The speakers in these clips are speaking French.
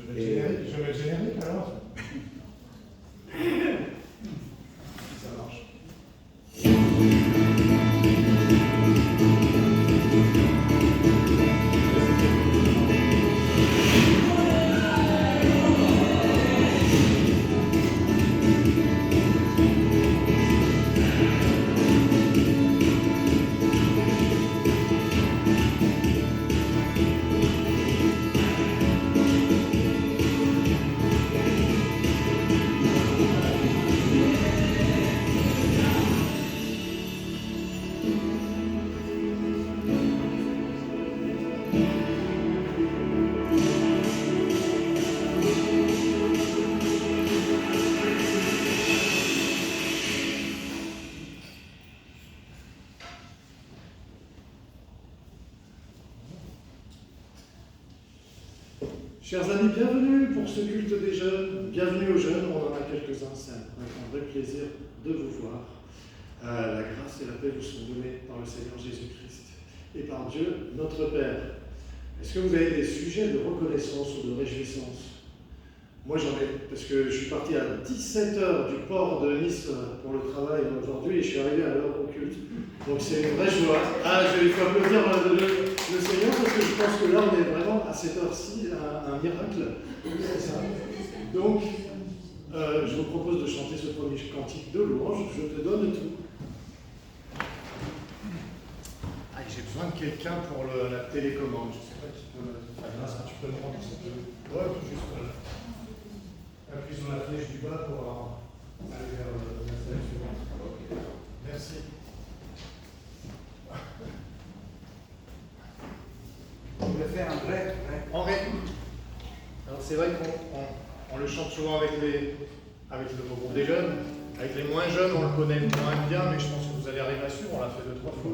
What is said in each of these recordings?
Je mets le générique alors. Ça marche. Chers amis, bienvenue pour ce culte des jeunes. Bienvenue aux jeunes, on en a quelques-uns, c'est un vrai plaisir de vous voir. La grâce et la paix vous sont données par le Seigneur Jésus-Christ et par Dieu, notre Père. Est-ce que vous avez des sujets de reconnaissance ou de réjouissance? Moi j'en ai, parce que je suis parti à 17h du port de Nice pour le travail aujourd'hui et je suis arrivé à l'heure au culte. Donc c'est une vraie joie. Il faut applaudir le Seigneur parce que je pense que là on est vraiment à cette heure-ci un miracle. C'est ça. Donc je vous propose de chanter ce premier cantique de louange. Je te donne tout. J'ai besoin de quelqu'un pour la télécommande. Je ne sais pas qui peut me... Est-ce que tu peux me prendre cette... Ouais, tout juste là. Appuie sur la flèche du bas pour aller vers la slide suivante. Okay. Merci. On peut faire un vrai. En ré. Alors c'est vrai qu'on le chante souvent avec le groupe des jeunes. Avec les moins jeunes, on le connaît moins bien, mais je pense que vous allez arriver à suivre. On l'a fait 2-3 fois.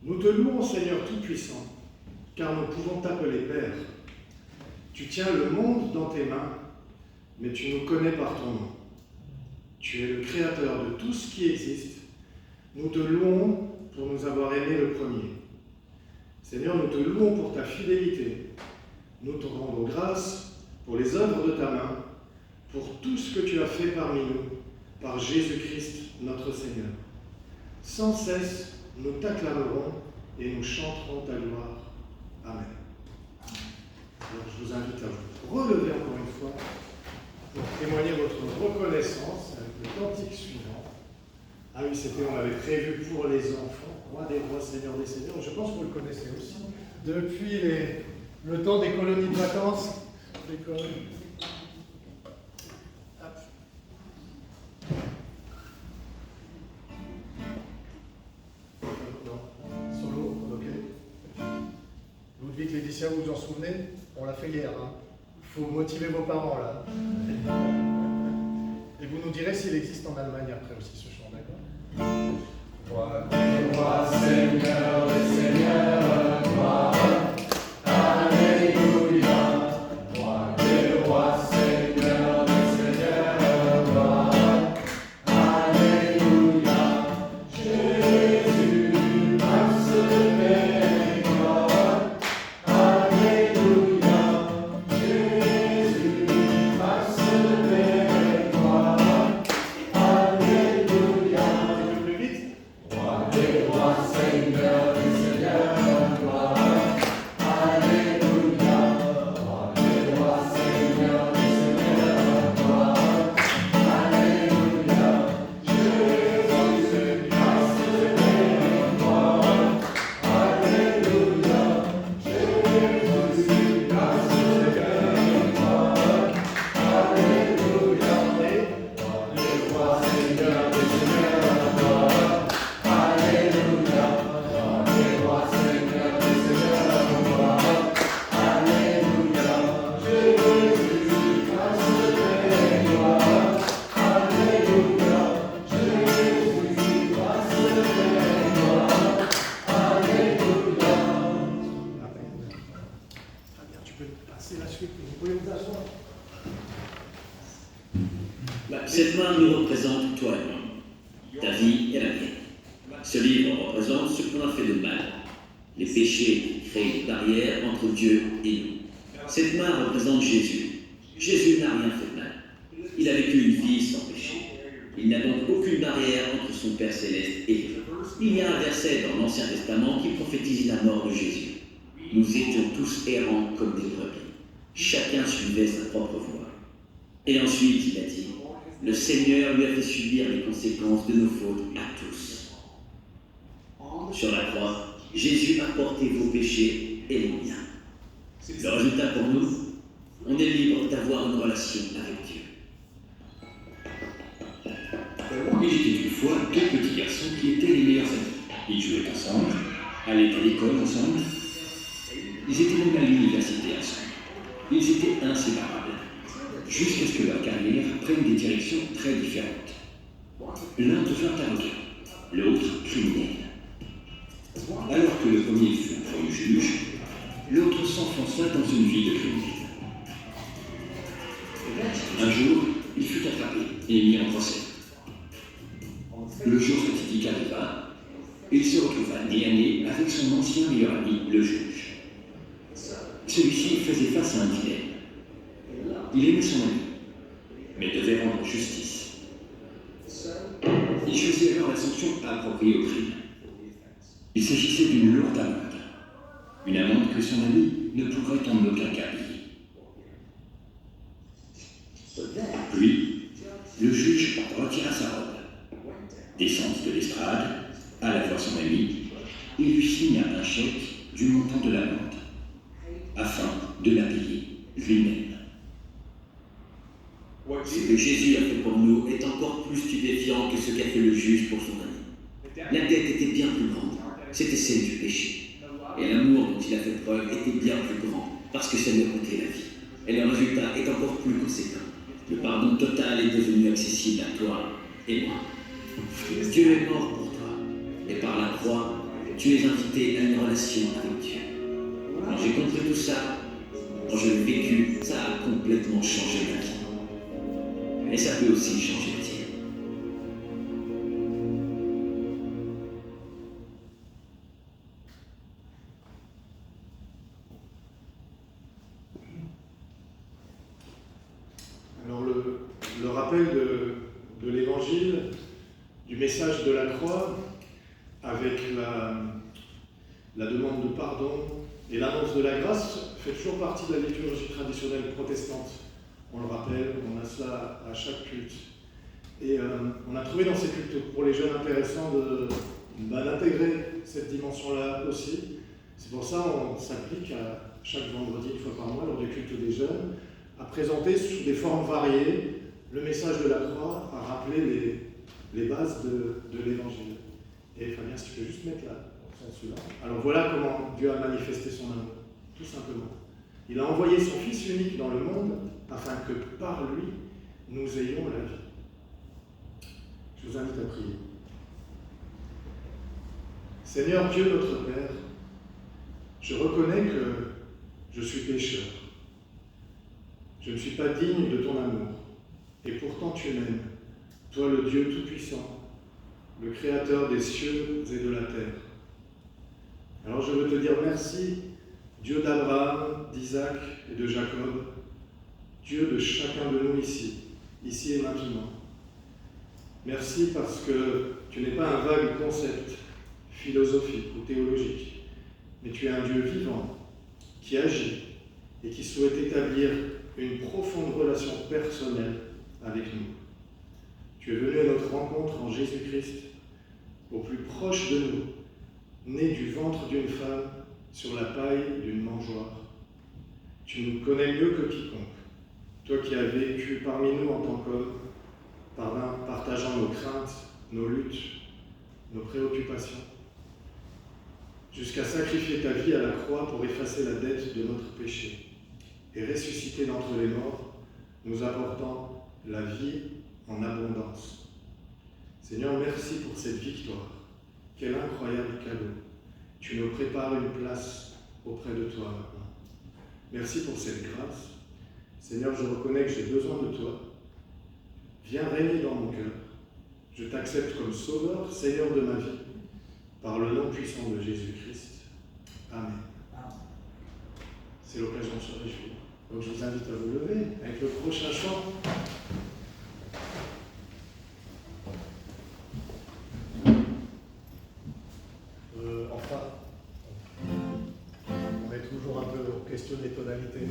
Nous te louons, Seigneur Tout-Puissant, car nous pouvons t'appeler Père. Tu tiens le monde dans tes mains, mais tu nous connais par ton nom. Tu es le Créateur de tout ce qui existe. Nous te louons pour nous avoir aimés le premier. Seigneur, nous te louons pour ta fidélité. Nous te rendons grâce pour les œuvres de ta main, pour tout ce que tu as fait parmi nous, par Jésus-Christ, notre Seigneur. Sans cesse, nous t'acclamerons et nous chanterons ta gloire. Amen. Alors, je vous invite à vous relever encore une fois pour témoigner votre reconnaissance avec le cantique suivant. Ah oui, c'était, on l'avait prévu pour les enfants, Roi des rois, Seigneur des seigneurs. Je pense que vous le connaissez aussi. Depuis le temps des colonies de vacances, l'école. Solo, ok. Ludwig Laetitia, vous vous en souvenez? On l'a fait hier. Il faut motiver vos parents là. Et vous nous direz s'il existe en Allemagne après aussi ce chant, d'accord? Roi des rois, Seigneur des seigneurs, gloire. Alléluia. Roi des rois, Seigneur des seigneurs, gloire. Alléluia. Jésus, passe miséricorde. Alléluia. Jésus, passe miséricorde. Alléluia. Un petit peu plus vite. Roi des rois, Seigneur des seigneurs, gloire. Alléluia. Roi des rois, Seigneur des seigneurs, gloire. Alléluia. Jésus, grâce et miséricorde. Alléluia. Jésus, grâce et miséricorde. Alléluia. Roi des rois, Seigneur des seigneurs, gloire. Alléluia. Roi des rois, Seigneur des seigneurs, gloire. Alléluia. Jésus, grâce et miséricorde. Alléluia. Jésus, grâce et miséricorde. Alléluia. Amen. Très bien, tu peux passer la suite. Vous pouvez vous asseoir. Cette main nous représente toi et moi, ta vie et la mienne. Ce livre représente ce qu'on a fait de mal, les péchés qui créent une barrière entre Dieu et nous. Cette main représente Jésus. Jésus n'a rien fait de mal. Il a vécu une vie sans péché. Il n'a donc aucune barrière entre son Père céleste et nous. Il y a un verset dans l'Ancien Testament qui prophétise la mort de Jésus. Nous étions tous errants comme des brebis. Chacun suivait sa propre voie. Et ensuite, il a dit, le Seigneur lui a fait subir les conséquences de nos fautes à tous. Sur la croix, Jésus a porté vos péchés et les miens. Le résultat pour nous, on est libre d'avoir une relation avec Dieu. Il était une fois deux petits garçons qui étaient les meilleurs amis. Ils jouaient ensemble, allaient à l'école ensemble. Ils étaient même à l'université ensemble. Ils étaient inséparables, jusqu'à ce que leur carrière prenne des directions très différentes. L'un devint avocat, l'autre criminel. Alors que le premier fut promu juge, l'autre s'enfonça dans une vie de criminel. Un jour, il fut attrapé et mis en procès. Le jour fatidique arriva, et il se retrouva nez à nez avec son ancien meilleur ami, le juge. Celui-ci faisait face à un dilemme. Il aimait son ami, mais devait rendre justice. Il choisit alors la sanction appropriée au crime. Il s'agissait d'une lourde amende. Une amende que son ami ne pourrait en aucun cas payer. Puis, le juge retira sa robe, descendit de l'estrade, alla voir son ami, et lui signa un chèque du montant de l'amende, afin de la payer lui-même. Ce que Jésus a fait pour nous est encore plus stupéfiant que ce qu'a fait le juge pour son ami. La dette était bien plus grande, c'était celle du péché. Et l'amour dont il a fait preuve était bien plus grand, parce que ça lui a coûté la vie. Et le résultat est encore plus conséquent. Le pardon total est devenu accessible à toi et moi. Dieu est mort pour toi, et par la croix, tu es invité à une relation avec Dieu. Quand j'ai compris tout ça, quand je l'ai vécu, ça a complètement changé ma vie. Et ça peut aussi changer la tienne. Alors le rappel de l'évangile, du message de la croix, avec la demande de pardon et l'annonce de la grâce, fait toujours partie de la liturgie traditionnelle protestante. On le rappelle, on a cela à chaque culte. Et on a trouvé dans ces cultes pour les jeunes intéressant d'intégrer cette dimension-là aussi. C'est pour ça qu'on s'applique à chaque vendredi, une fois par mois, lors du culte des jeunes, à présenter sous des formes variées le message de la croix, à rappeler les bases de l'évangile. Et Fabien, si tu peux juste mettre là, celui-là. Alors voilà comment Dieu a manifesté son amour, tout simplement. Il a envoyé son Fils unique dans le monde afin que par lui, nous ayons la vie. Je vous invite à prier. Seigneur Dieu notre Père, je reconnais que je suis pécheur. Je ne suis pas digne de ton amour. Et pourtant tu m'aimes, toi le Dieu Tout-Puissant, le Créateur des cieux et de la terre. Alors je veux te dire merci, Dieu d'Abraham, d'Isaac et de Jacob, Dieu de chacun de nous ici et maintenant. Merci parce que tu n'es pas un vague concept philosophique ou théologique, mais tu es un Dieu vivant qui agit et qui souhaite établir une profonde relation personnelle avec nous. Tu es venu à notre rencontre en Jésus-Christ, au plus proche de nous, né du ventre d'une femme sur la paille d'une mangeoire. Tu nous connais mieux que quiconque, toi qui as vécu parmi nous en tant qu'homme, partageant nos craintes, nos luttes, nos préoccupations, jusqu'à sacrifier ta vie à la croix pour effacer la dette de notre péché et ressusciter d'entre les morts, nous apportant la vie en abondance. Seigneur, merci pour cette victoire. Quel incroyable cadeau. Tu nous prépares une place auprès de toi maintenant. Merci pour cette grâce. Seigneur, je reconnais que j'ai besoin de toi. Viens régner dans mon cœur. Je t'accepte comme Sauveur, Seigneur de ma vie, par le nom puissant de Jésus-Christ. Amen. C'est l'occasion de se réjouir. Donc je vous invite à vous lever avec le prochain chant. Enfin, on est toujours un peu en question des tonalités.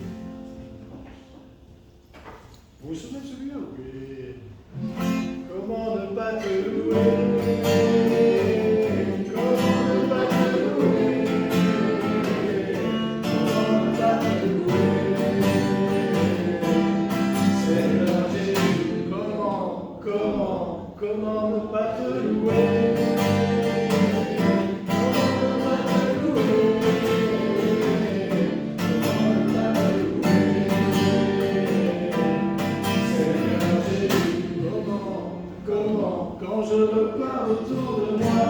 Vous vous souvenez de celui-là? Oui. Comment ne pas te louer? Comment ne pas te louer? Comment ne pas te louer? Seigneur Jésus, comment ne pas te louer? Quand je repars autour de moi,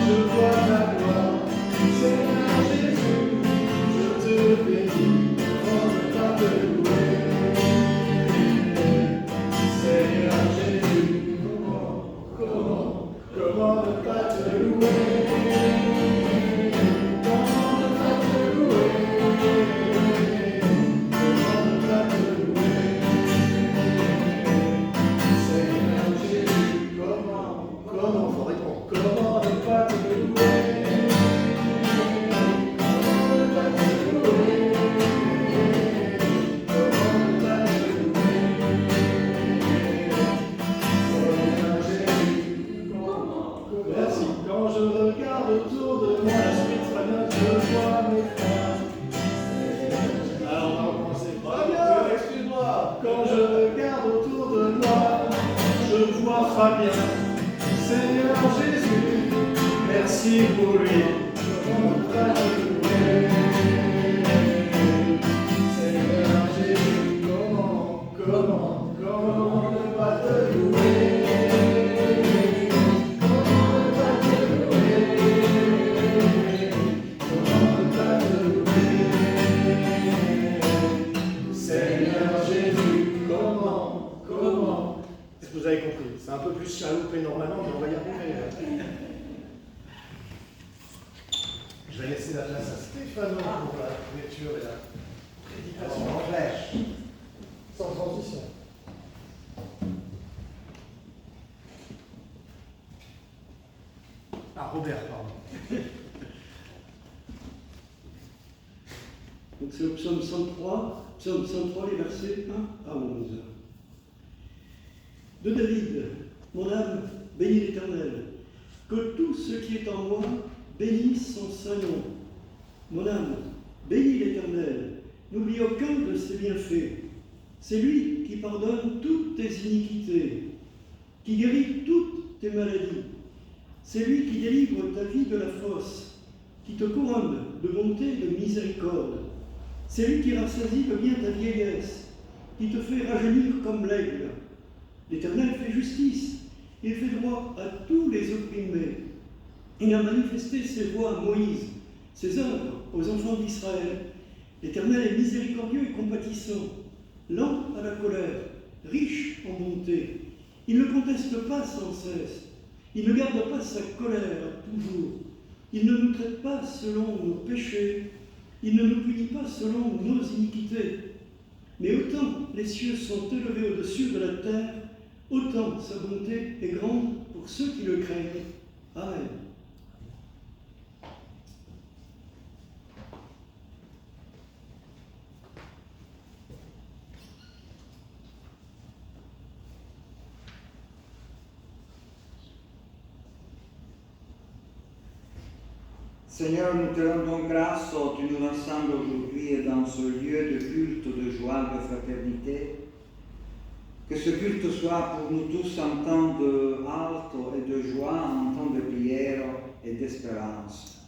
je vois ta gloire. Seigneur Jésus, je te bénis, comment ne pas te louer. Seigneur Jésus, comment ne pas te louer. Comment ne pas te louer. Comment ne pas te louer. Seigneur Jésus, comment faut répondre? Comment ne pas te louer? Comment ne pas te louer? Comment ne pas te louer? Seigneur Jésus, merci. Quand je regarde autour de moi, la suite sera bien, je vois mes frères. Alors on va recommencer. Fabien, excuse-moi. Quand je regarde autour de moi, je vois Fabien. Seigneur Jésus, merci pour lui. Comment ne pas te louer? Seigneur Jésus, comment ne pas te louer? Comment ne pas te louer? Je vais laisser la place à Stéphano pour la lecture et la prédication. Alors, Robert. Sans transition. Ah, Robert, pardon. Donc c'est le psaume 103, les versets 1 à 11. De David, mon âme, bénis l'Éternel. Que tout ce qui est en moi bénisse son saint nom. Mon âme, bénis l'Éternel. N'oublie aucun de ses bienfaits. C'est lui qui pardonne toutes tes iniquités, qui guérit toutes tes maladies. C'est lui qui délivre ta vie de la fosse, qui te couronne de bonté et de miséricorde. C'est lui qui rassasie de bien ta vieillesse, qui te fait rajeunir comme l'aigle. L'Éternel fait justice, il fait droit à tous les opprimés. Il a manifesté ses voies à Moïse, ses œuvres aux enfants d'Israël. L'Éternel est miséricordieux et compatissant, lent à la colère, riche en bonté. Il ne conteste pas sans cesse, il ne garde pas sa colère toujours. Il ne nous traite pas selon nos péchés, il ne nous punit pas selon nos iniquités. Mais autant les cieux sont élevés au-dessus de la terre, autant sa bonté est grande pour ceux qui le craignent. Amen. Seigneur, nous te rendons grâce, tu nous rassembles aujourd'hui dans ce lieu de culte, de joie, de fraternité. Que ce culte soit pour nous tous un temps de halte et de joie, un temps de prière et d'espérance.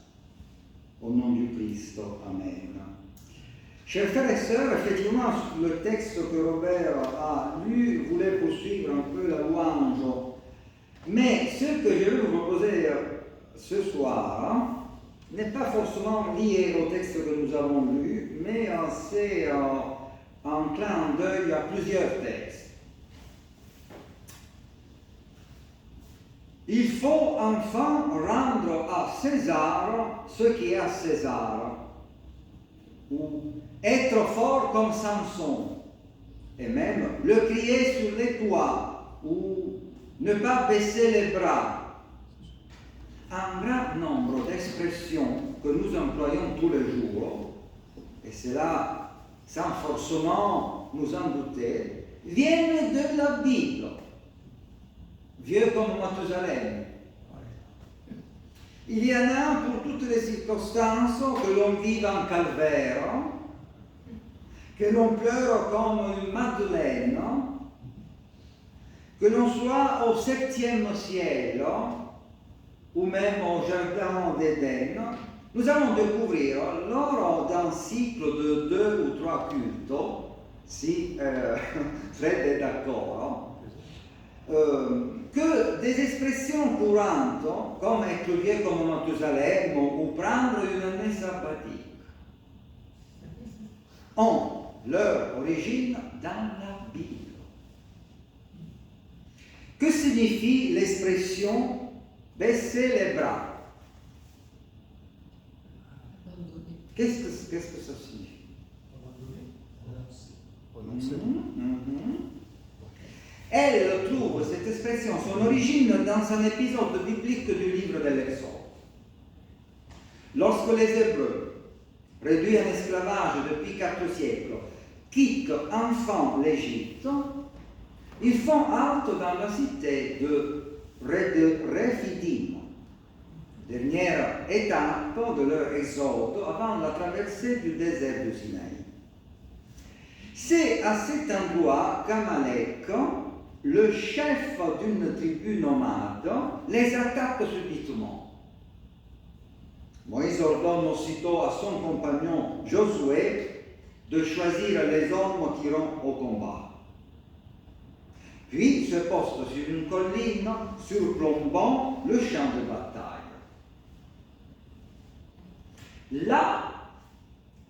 Au nom du Christ, Amen. Chers frères et sœurs, effectivement, le texte que Robert a lu voulait poursuivre un peu la louange. Mais ce que je vais vous proposer ce soir n'est pas forcément lié au texte que nous avons lu, mais c'est un clin d'œil à plusieurs textes. Il faut enfin rendre à César ce qui est à César, ou être fort comme Samson, et même le crier sur les toits, ou ne pas baisser les bras. Un grand nombre d'expressions que nous employons tous les jours, et cela sans forcément nous en douter, viennent de la Bible. Vieux comme Mathusalem. Il y en a pour toutes les circonstances, que l'on vive en calvaire, que l'on pleure comme une Madeleine, que l'on soit au 7e ciel, ou même au jardin d'Éden. Nous allons découvrir, lors d'un cycle de 2 ou 3 cultes, si Fred est d'accord, que des expressions courantes, comme être vieux comme Mathusalem ou prendre une année sabbatique, ont leur origine dans la Bible. Que signifie l'expression baisser les bras? Qu'est-ce que ça signifie? Elle trouve cette expression, son origine dans un épisode biblique du livre de l'Exode. Lorsque les Hébreux, réduits en esclavage depuis 4 siècles, quittent enfin l'Égypte, ils font halte dans la cité de Rephidim, dernière étape de leur exode avant la traversée du désert du Sinaï. C'est à cet endroit qu'Amalek, le chef d'une tribu nomade, les attaque subitement. Moïse ordonne aussitôt à son compagnon Josué de choisir les hommes qui iront au combat. Puis il se poste sur une colline surplombant le champ de bataille. Là,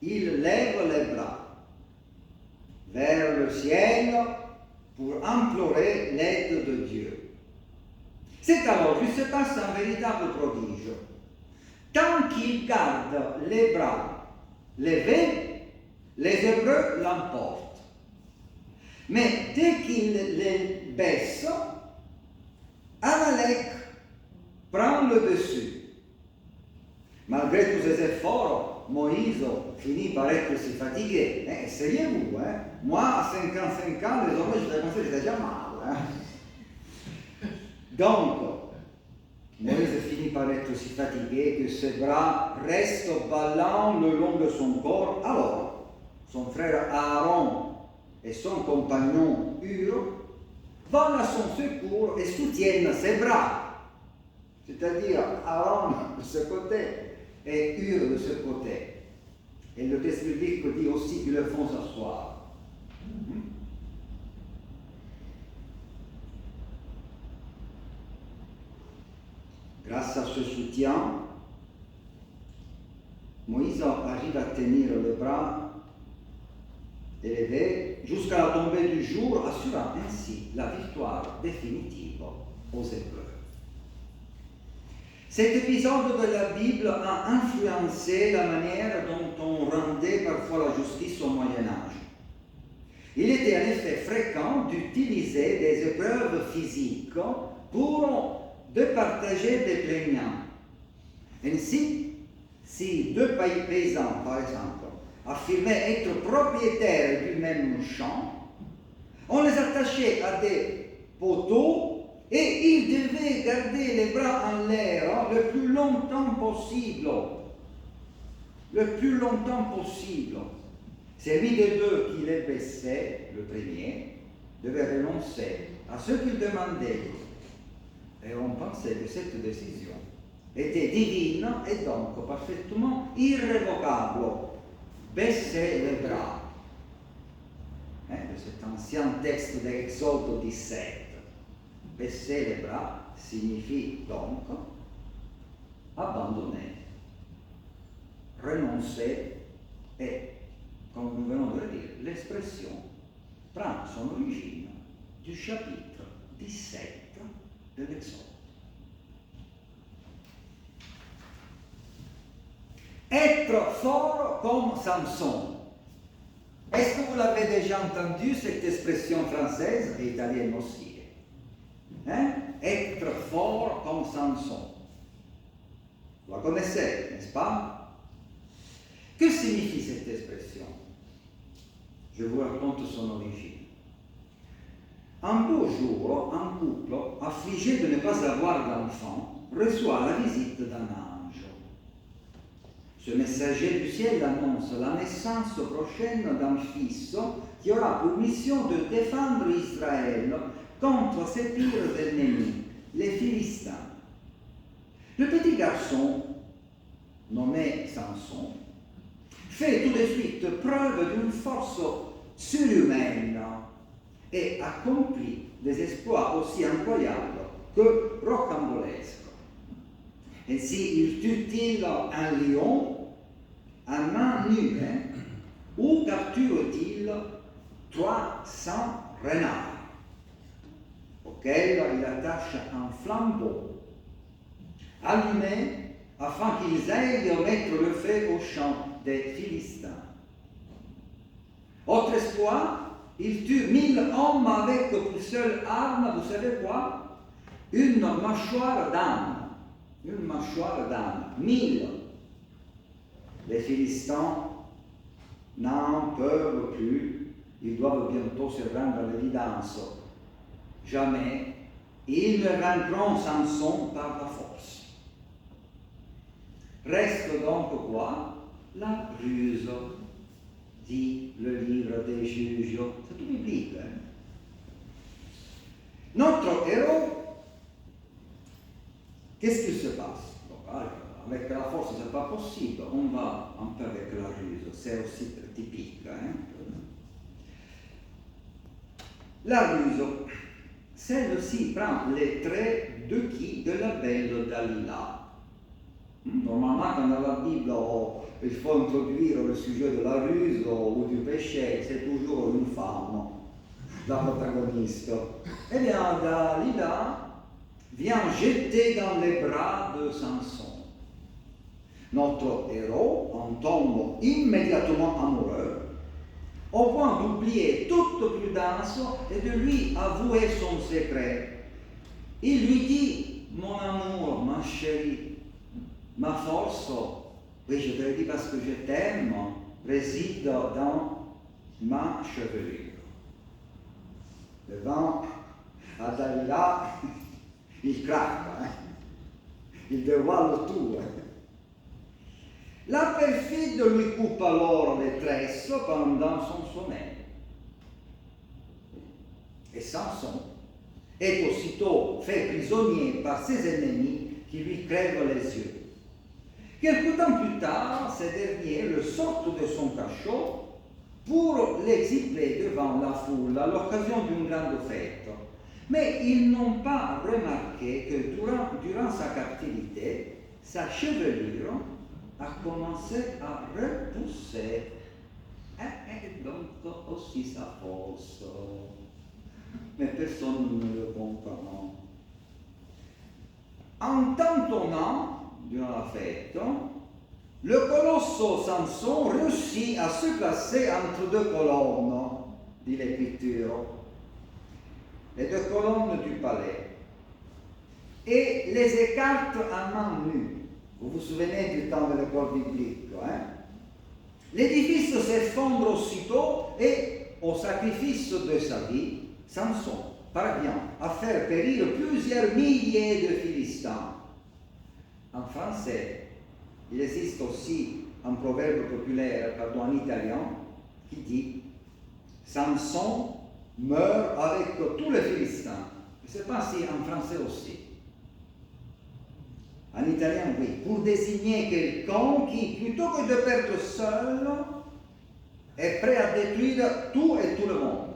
il lève les bras vers le ciel pour implorer l'aide de Dieu. C'est alors que se passe un véritable prodige. tant qu'il garde les bras levés, les Hébreux l'emportent. Mais dès qu'il les baisse, Amalek prend le dessus. Malgré tous ses efforts, Moïse finit par être si fatigué. Essayez-vous, hein? Moi, à 55 ans, les hommes, je pensais que j'étais déjà mal. Hein? Donc, Moïse finit par être si fatigué que ses bras restent ballants le long de son corps. Alors, son frère Aaron et son compagnon Hur vont à son secours et soutiennent ses bras. C'est-à-dire Aaron de ce côté et Hur de ce côté. Et le texte biblique dit aussi qu'ils le font s'asseoir. Grâce à ce soutien, Moïse arrive à tenir le bras élevé jusqu'à la tombée du jour, assurant ainsi la victoire définitive aux Hébreux. Cet épisode de la Bible a influencé la manière dont on rendait parfois la justice au Moyen Âge. Il était en effet fréquent d'utiliser des épreuves physiques pour départager des plaignants. Ainsi, si deux paysans, par exemple, affirmaient être propriétaires du même champ, on les attachait à des poteaux et ils devaient garder les bras en l'air le plus longtemps possible. Le plus longtemps possible. Celui des deux qui les baissait, le premier, devait renoncer à ce qu'il demandait. Et on pensait que cette décision était divine et donc parfaitement irrévocable. Baisser les bras. De cet ancien texte d'Exode 17. Baisser les bras signifie donc abandonner, renoncer et, comme nous venons de le dire, l'expression prend son origine du chapitre 17 de l'Exode. Être fort comme Samson. Est-ce que vous l'avez déjà entendu, cette expression française et italienne aussi? Être fort comme Samson. Vous la connaissez, n'est-ce pas? Que signifie cette expression? Je vous raconte son origine. Un beau jour, un couple, affligé de ne pas avoir d'enfant, reçoit la visite d'un ange. Ce messager du ciel annonce la naissance prochaine d'un fils qui aura pour mission de défendre Israël contre ses pires ennemis, les Philistins. Le petit garçon, nommé Samson, fait tout de suite preuve d'une force surhumaine et accomplit des exploits aussi incroyables que rocambolesques. Ainsi, il tue-t-il un lion à main nue, ou capture-t-il 300 renards auxquels il attache un flambeau allumé afin qu'ils aillent mettre le feu au champ des Philistins. Autre exploit, il tue 1000 hommes avec pour seule arme, vous savez quoi? Une mâchoire d'âne. Une mâchoire d'âne. 1000. Les Philistins n'en peuvent plus. Ils doivent bientôt se rendre à l'évidence. Jamais ils ne vaincront Samson par la force. Reste donc quoi? La ruse, dit le livre des juges. C'est tout biblique. Notre héros, qu'est-ce qui se passe? Avec la force, ce n'est pas possible. On va un peu avec la ruse. C'est aussi typique. La ruse, celle-ci prend les traits de qui? De la belle Dalila. Normalement, quand dans la Bible, il faut introduire le sujet de la ruse ou du péché, c'est toujours une femme, la protagoniste. Eh bien, Dalila vient jeter dans les bras de Samson. Notre héros en tombe immédiatement amoureux, au point d'oublier toute prudence et de lui avouer son secret. Il lui dit, mon amour, ma chérie, ma force, oui, je te le dis parce que je t'aime, réside dans ma chevelure. Devant Dalila, il craque, hein? Il dévoile tout. Hein? La perfide lui coupe alors les tresses pendant son sommeil. Et Samson est aussitôt fait prisonnier par ses ennemis qui lui crèvent les yeux. Quelque temps plus tard, ces derniers le sortent de son cachot pour l'exhiber devant la foule à l'occasion d'une grande fête. Mais ils n'ont pas remarqué que durant sa captivité, sa chevelure a commencé à repousser. Et donc aussi sa force. Mais personne ne le comprend. En tâtonnant durant la fête, le colosse Samson réussit à se placer entre deux colonnes, dit l'Écriture, les deux colonnes du palais, et les écarte à main nue. Vous vous souvenez du temps de l'école biblique, hein? L'édifice s'effondre aussitôt et, au sacrifice de sa vie, Samson parvient à faire périr plusieurs milliers de Philistins. En français, il existe aussi un proverbe populaire, en italien, qui dit « Samson meurt avec tous les Philistins ». Je ne sais pas si en français aussi. En italien, oui, pour désigner quelqu'un qui, plutôt que de perdre seul, est prêt à détruire tout et tout le monde.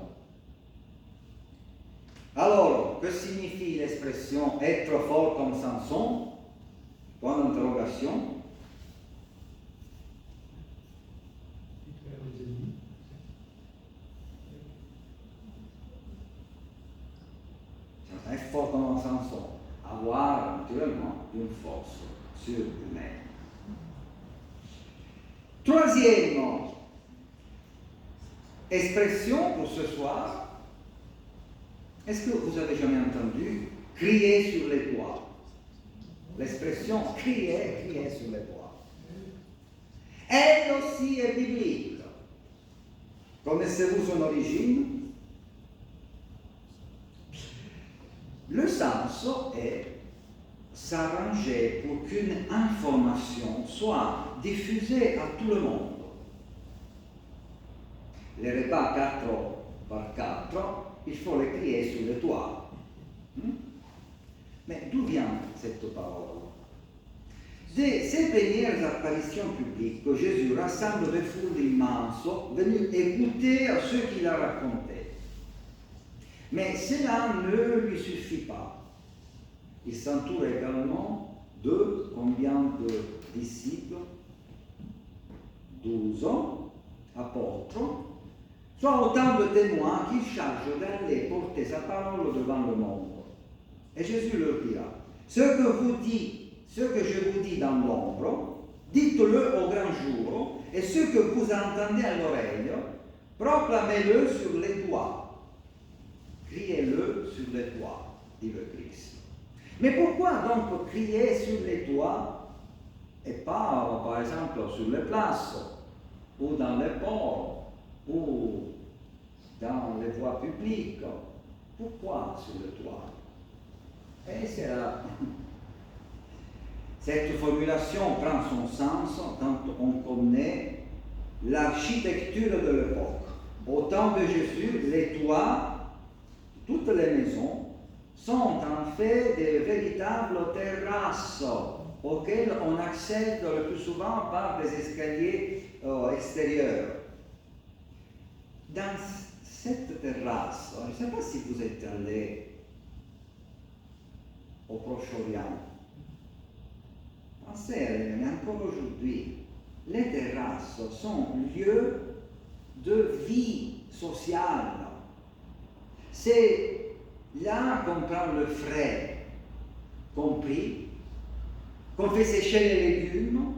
Alors, que signifie l'expression être fort comme Samson? Point d'interrogation. Être fort comme Samson. Avoir naturellement une force surhumaine. Troisième expression pour ce soir. Est-ce que vous avez jamais entendu crier sur les toits? L'expression crier sur les toits. Elle aussi est biblique. Connaissez-vous son origine? Le sens est s'arranger pour qu'une information soit diffusée à tout le monde. Les repas 4 par 4, il faut les crier sur le toit. Mais d'où vient cette parole? Dès ses premières apparitions publiques, Jésus rassemble des foules immenses venues écouter ce qu'il a raconté. Mais cela ne lui suffit pas. Il s'entoure également de combien de disciples? 12 apôtres, soit autant de témoins qu'il charge d'aller porter sa parole devant le monde. Et Jésus leur dira, ce que je vous dis dans l'ombre, dites-le au grand jour, et ce que vous entendez à l'oreille, proclamez-le sur les toits. Criez-le sur les toits, dit le Christ. Mais pourquoi donc crier sur les toits et pas, par exemple, sur les places, ou dans les ports, ou dans les voies publiques? Pourquoi sur le toit? Et c'est là. Cette formulation prend son sens quand on connaît l'architecture de l'époque. Au temps de Jésus, les toits, toutes les maisons, sont en fait des véritables terrasses auxquelles on accède le plus souvent par des escaliers extérieurs. Dans cette terrasse, je ne sais pas si vous êtes allé au Proche-Orient. Pensez à mais encore aujourd'hui, les terrasses sont lieux de vie sociale. C'est là qu'on prend le frais compris, qu'on fait sécher les légumes,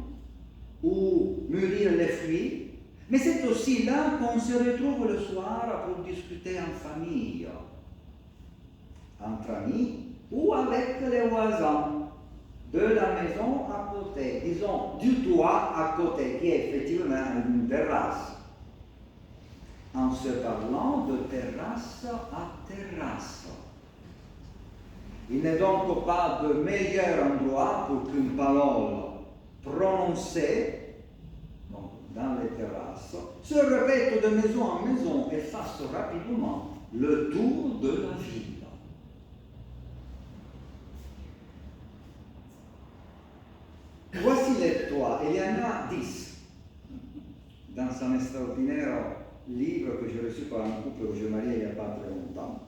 Mais c'est aussi là qu'on se retrouve le soir pour discuter en famille, entre amis ou avec les voisins de la maison à côté, disons du toit à côté, qui est effectivement une terrasse. En se parlant de terrasse à terrasse. Il n'est donc pas de meilleur endroit pour qu'une parole prononcée dans les terrasses se répète de maison en maison et fasse rapidement le tour de la ville. Voici les toits, il y en a 10 dans un extraordinaire livre que j'ai reçu par un couple que je marié il n'y a pas très longtemps.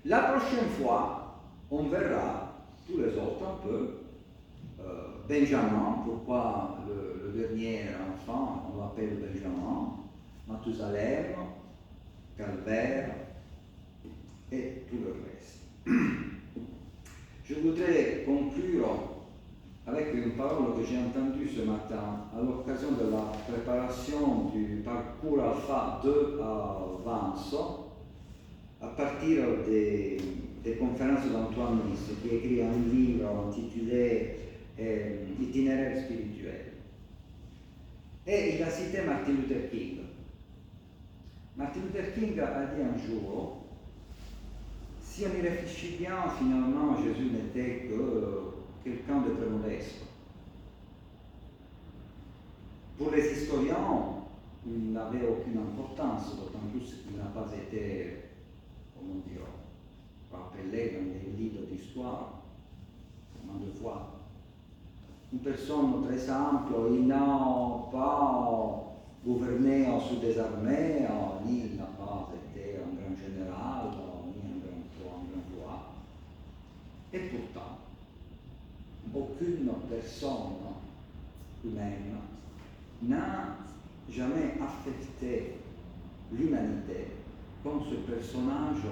La prochaine fois, on verra tous les autres un peu. Benjamin, pourquoi le dernier enfant, on l'appelle Benjamin, Mathusalem, Calvaire et tout le reste. Je voudrais conclure avec une parole que j'ai entendue ce matin à l'occasion de la préparation du parcours Alpha 2 à Vence, à partir des conférences d'Antoine Nice, qui a écrit un livre intitulé Itinéraire spirituel. Et il a cité Martin Luther King. Martin Luther King a dit un jour, si on y réfléchit bien, finalement, Jésus n'était que quelqu'un de très modeste. Pour les historiens, il n'avait aucune importance, d'autant plus qu'il n'a pas été, comment dire, rappelé dans les livres d'histoire, comment de fois. Une personne très simple, il n'a pas gouverné sous des armées, ni il n'a pas été un grand général, ni un grand roi. Et pourtant, aucune personne humaine n'a jamais affecté l'humanité comme ce personnage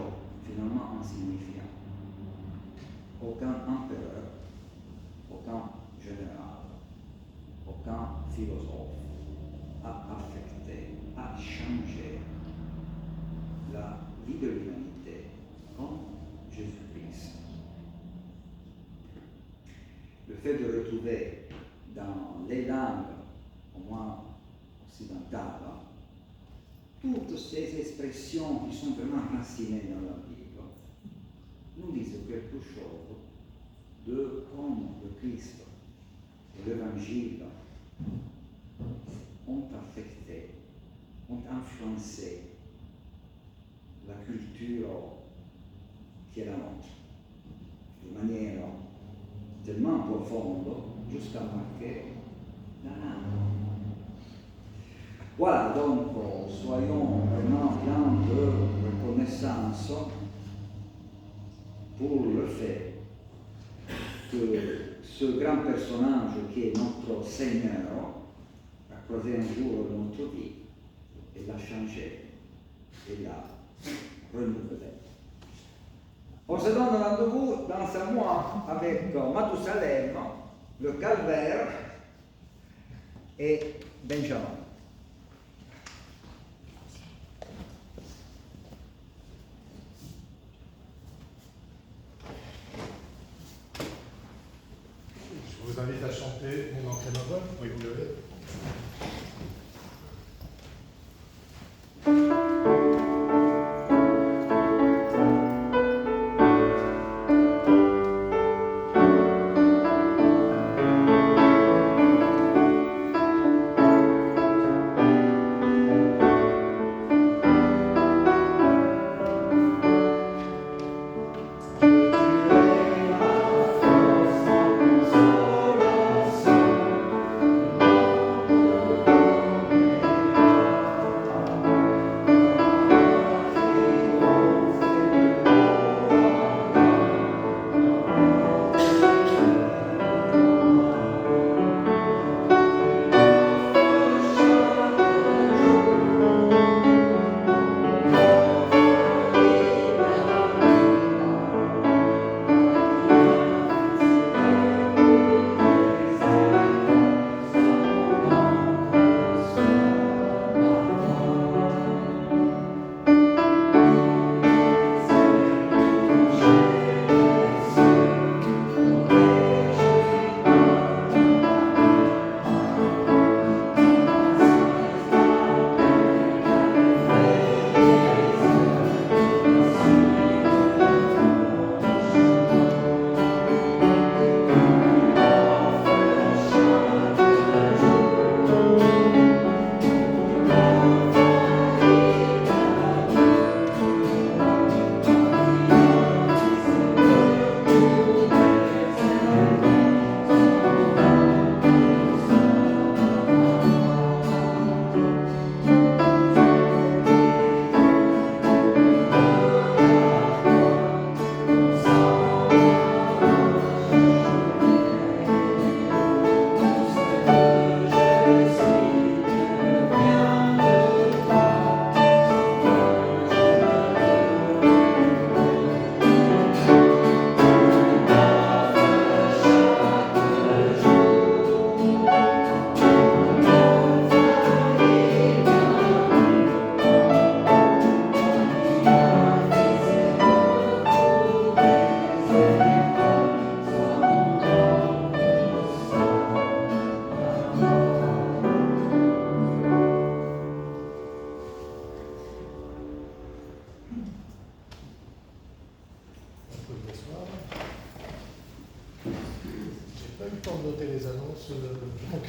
finalement insignifiant. Aucun empereur, aucun général, aucun philosophe a affecté, a changé la vie de l'humanité comme Jésus-Christ. Le fait de retrouver dans les langues, au moins occidentales, toutes ces expressions qui sont vraiment racinées dans la Bible, nous disent quelque chose de comment le Christ et l'Évangile ont affecté, ont influencé la culture qui est la nôtre, de manière tellement profonde jusqu'à marquer la langue. Voilà, donc soyons vraiment pleins de reconnaissance pour le fait que ce grand personnage qui est notre Seigneur a croisé un jour notre vie et l'a changé et l'a renouvelé. On se donne rendez-vous dans un mois avec Mathusalem, le Calvaire et Benjamin. Je vous invite à chanter Mon entrée ma bonne. Oui, vous l'avez.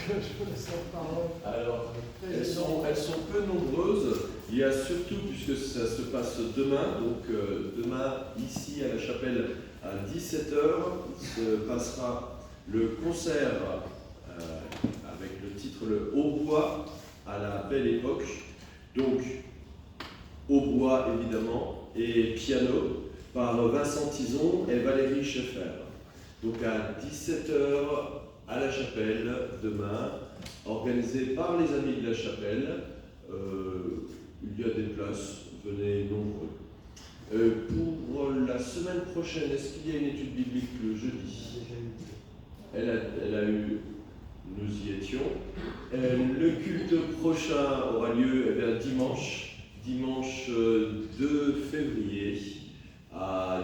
je vous laisse la parole. Alors, elles sont peu nombreuses. Il y a surtout, puisque ça se passe demain, donc demain, ici à la chapelle, à 17h, se passera le concert avec le titre Le Hautbois à la Belle Époque. Donc, hautbois évidemment, et piano par Vincent Tison et Valérie Schaeffer. Donc à 17h à la chapelle demain, organisé par les amis de la chapelle. Il y a des places, venez nombreux. Pour la semaine prochaine, est-ce qu'il y a une étude biblique le jeudi? Elle a eu, nous y étions. Le culte prochain aura lieu dimanche 2 février à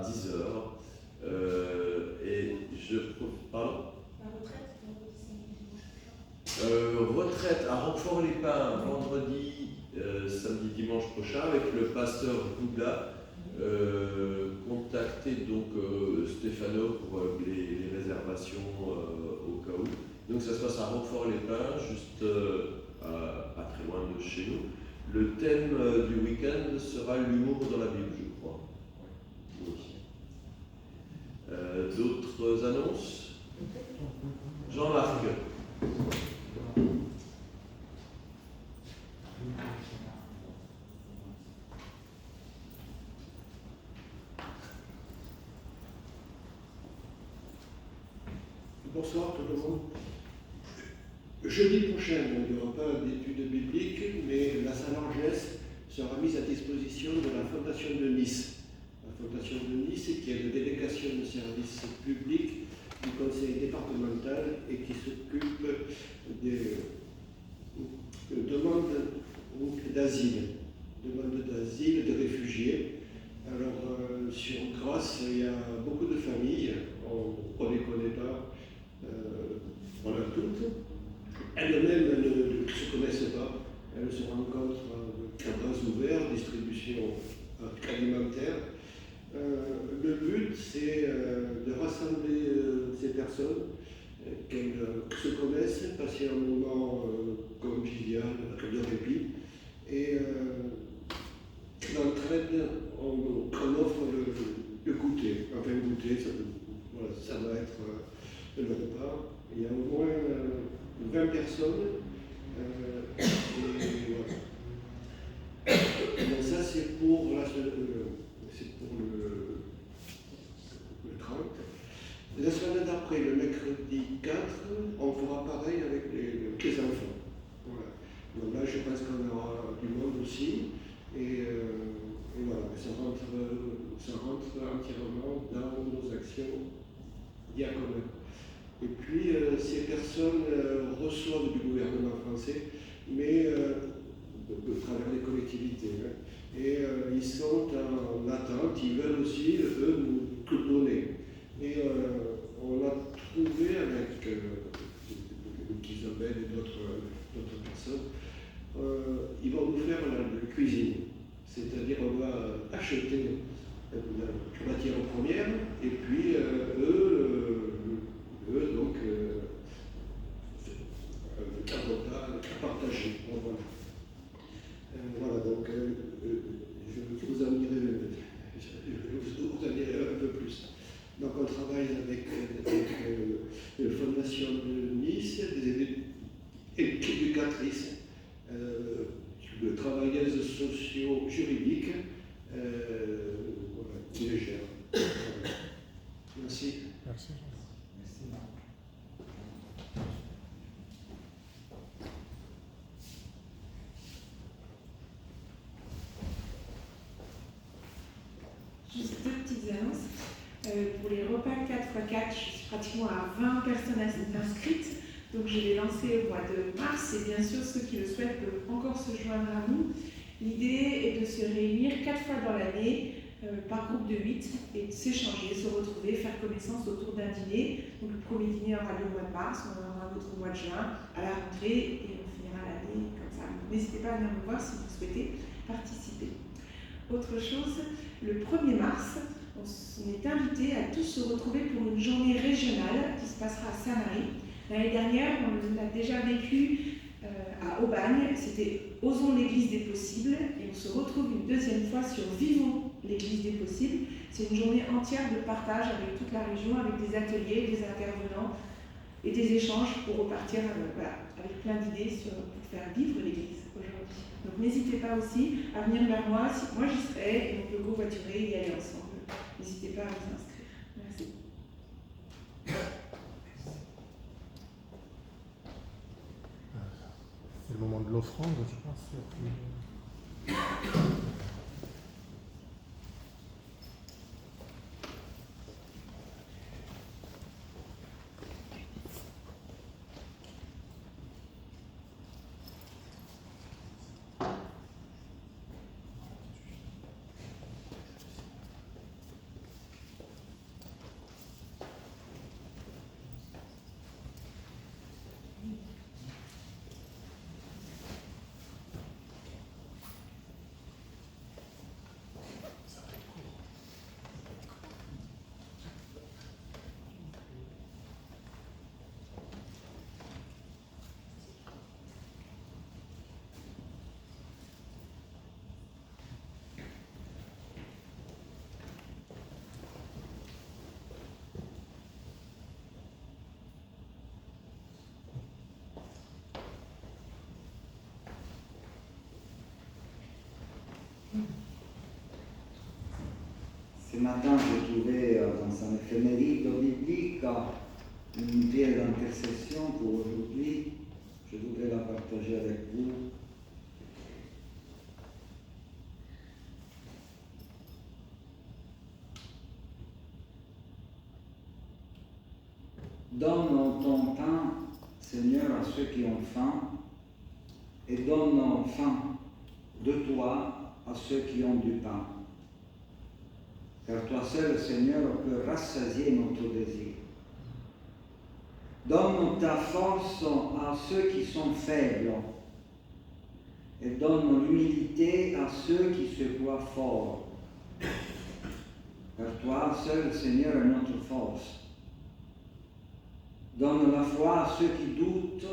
10h. Et je... Pardon? Retraite à Roquefort-les-Pins, vendredi, samedi, dimanche prochain, avec le pasteur Goubla. Contactez donc Stéphano pour les réservations au cas où. Donc ça se passe à Roquefort-les-Pins, juste pas très loin de chez nous. Le thème du week-end sera l'humour dans la Bible, je crois. Oui. D'autres annonces? Jean-Marc. Bonsoir tout le monde. Jeudi prochain, il n'y aura pas d'études bibliques, mais la salle Angès sera mise à disposition de la Fondation de Nice. La Fondation de Nice, qui est la délégation de services publics du conseil départemental et qui s'occupe des demandes d'asile, de réfugiés. Alors, sur Grasse, il y a beaucoup de familles, on ne les connaît pas, voilà, toutes. Elles-mêmes ne se connaissent pas, elles se rencontrent à bras ouverts, distribution alimentaire. Le but, c'est de rassembler ces personnes, qu'elles se connaissent, passer un moment convivial, de répit, et d'entraide, on offre le goûter. Enfin, le goûter, ça va être le repas. Il y a au moins 20 personnes. Et voilà. Donc ça, c'est pour le 30. La semaine d'après, le mercredi 4, on fera pareil avec les enfants. Voilà. Donc là, je pense qu'on aura du monde aussi. Et voilà, ça rentre entièrement dans nos actions diaconales. Et puis, ces personnes reçoivent du gouvernement français, mais de travers les collectivités. Hein. Et ils sont en attente, ils veulent aussi, eux, nous donner. Et on a trouvé avec Isabelle et d'autres personnes, ils vont nous faire la cuisine. C'est-à-dire on va acheter la matière première et puis eux donc à partager. Voilà. Voilà, donc je vous en dirai un peu plus. Donc on travaille avec la Fondation de Nice, des éducatrices, de travailleuses socio-juridiques, voilà, qui les gèrent. Voilà. Merci. Merci. Juste deux petites annonces. Pour les repas 4x4, je suis pratiquement à 20 personnes inscrites. Donc je vais lancer au mois de mars et bien sûr ceux qui le souhaitent peuvent encore se joindre à nous. L'idée est de se réunir 4 fois dans l'année par groupe de 8 et de s'échanger, se retrouver, faire connaissance autour d'un dîner. Donc le premier dîner aura lieu au mois de mars, on en aura un autre au mois de juin, à la rentrée et on finira l'année comme ça. N'hésitez pas à venir me voir si vous souhaitez participer. Autre chose, le 1er mars, on est invité à tous se retrouver pour une journée régionale qui se passera à Saint-Marie. L'année dernière, on l'a déjà vécu à Aubagne, c'était Osons l'Église des possibles, et on se retrouve une deuxième fois sur Vivons l'Église des possibles. C'est une journée entière de partage avec toute la région, avec des ateliers, des intervenants et des échanges pour repartir avec plein d'idées pour faire vivre l'Église aujourd'hui. Donc n'hésitez pas aussi à venir vers moi, moi j'y serai et on peut covoiturer et y aller ensemble. N'hésitez pas à vous inscrire. Merci. C'est le moment de l'offrande, je pense. Ce matin, j'ai trouvé dans un éphéméride biblique une prière d'intercession pour aujourd'hui. Je voudrais la partager avec vous. Donne ton pain, Seigneur, à ceux qui ont faim, et donne faim de toi à ceux qui ont du pain. Car toi seul, Seigneur, peux rassasier notre désir. Donne ta force à ceux qui sont faibles, et donne l'humilité à ceux qui se croient forts. Car toi seul, Seigneur, est notre force. Donne la foi à ceux qui doutent,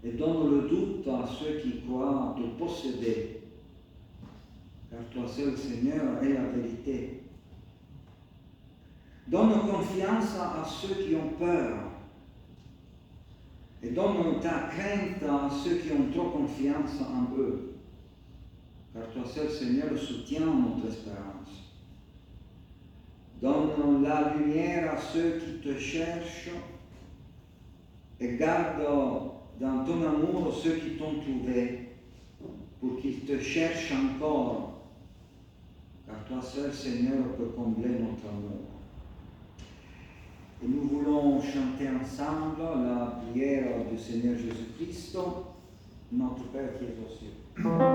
et donne le doute à ceux qui croient te posséder. Car toi seul, Seigneur, est la vérité. Donne confiance à ceux qui ont peur, et donne ta crainte à ceux qui ont trop confiance en eux. Car toi seul, Seigneur, soutiens notre espérance. Donne la lumière à ceux qui te cherchent, et garde dans ton amour ceux qui t'ont trouvé, pour qu'ils te cherchent encore. Car toi seul, Seigneur, peux combler notre amour. Et nous voulons chanter ensemble la prière du Seigneur Jésus-Christ, notre Père qui est aux cieux. Amen.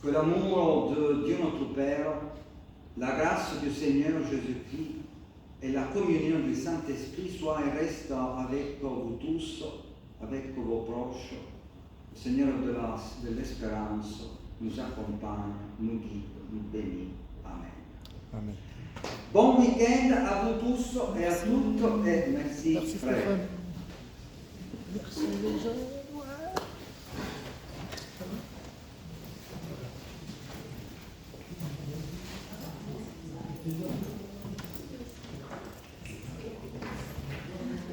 Que l'amour de Dieu notre Père, la grâce du Seigneur Jésus-Christ et la communion du Saint-Esprit soient et restent avec vous tous, avec vos proches. Le Seigneur de l'espérance nous accompagne, nous guide, nous bénit. Amen. Amen. Bon week-end à vous tous et à toutes et merci, Merci frère. Stéphane. Merci les gens. Ouais.